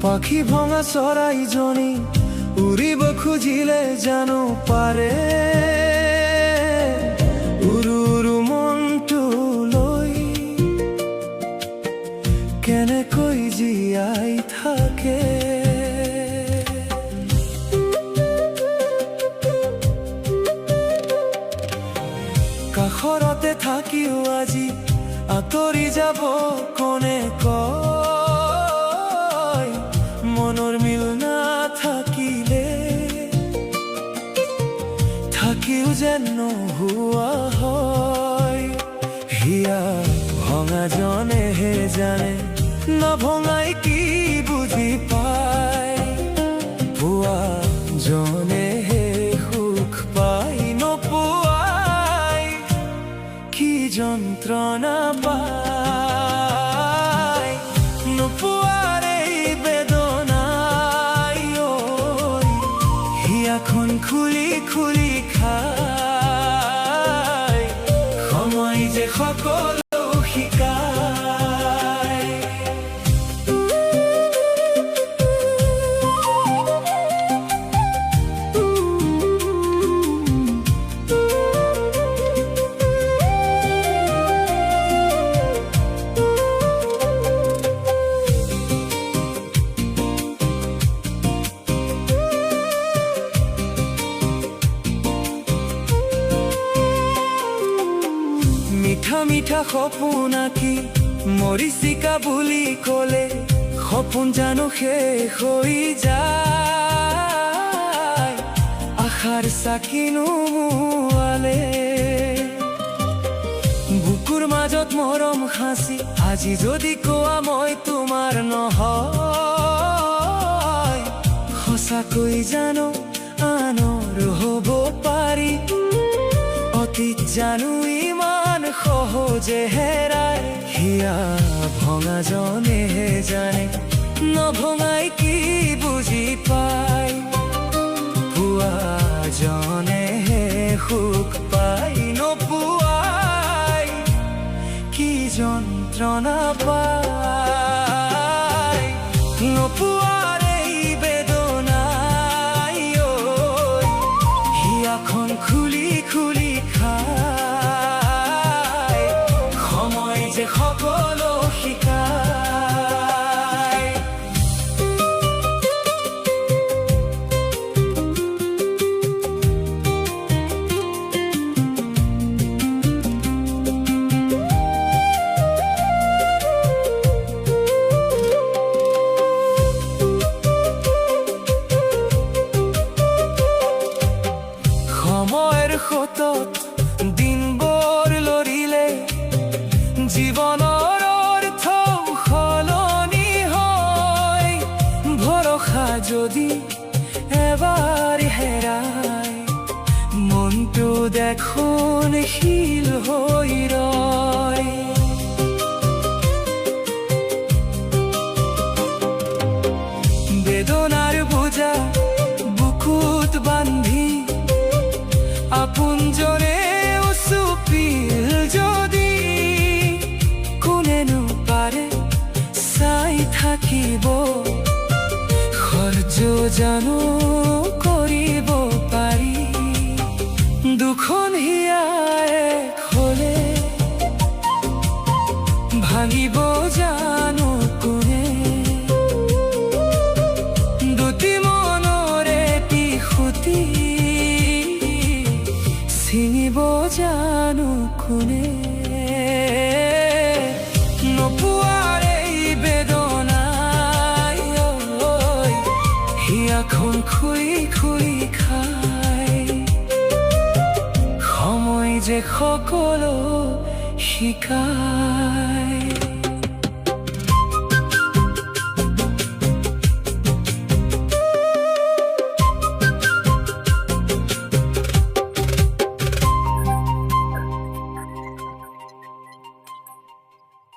পাখি ভঙা চৰাইজনী উৰিব খুজিলে জানো পাৰে উৰু উৰু মনটো লৈ কেনেকৈ জীয়াই থাকে। কাষৰতে থাকিও আজি আঁতৰি যাব কোনে কয় মনৰ মিল নাথাকিলে থাকিও যেন নোহোৱা হয়। হিয়া ভঙাজনেহে জানে নভঙাই কি বুজি পায় পুৱা জনেহে সুখ পাই নোপোৱাই কি যন্ত্ৰণা পায় নোপোৱাৰ এই বেদনাই হিয়াখন খুলি খুলি খায় সময় যে সকলো শিকায়। মিঠা মিঠা সপোন আঁকি মৰিচিকা বুলি ক'লে সপোন জানো শেষ হৈ যায় আশাৰ চাকি নুমুৱালে বুকুৰ মাজত মৰম সাঁচি আজি যদি কোৱা মই তোমাৰ নহয় সঁচাকৈ জানো আনৰ হ'ব পাৰি অতীত জানো ইমান সহজে হেৰাই। হিয়া ভঙাজনেহে জানে নভঙাই কি বুজি পায় পুৱা জনেহে সুখ পাই নোপোৱাই কি যন্ত্ৰণা পায় নোপোৱাৰ এই বেদনাই হিয়াখন খুলি খুলি খায় সময় যে সকলো শিকায়। সময়ৰ সোঁতত দিনবোৰ লৰিলে জীৱনৰ অৰ্থ সলনি হয় ভৰসা যদি এবাৰ হেৰাই মনটো দেখোন শিল হৈ ৰয়। বেদনাৰ বোজা বুকুত বান্ধি আপোনজনে চুপিল যদি কোনেনো পাৰে চাই থাকিব সহ্য জানো কৰিব পাৰি দুখন হিয়াই খোলে ভাঙিব জানো কোনে দুটি মনৰে পিখুতি ছিঙিব জানো কোনে নোপোৱাৰ এই বেদনাই হিয়াখন খুলি খুলি খায় সময় যে সকলো শিকায়।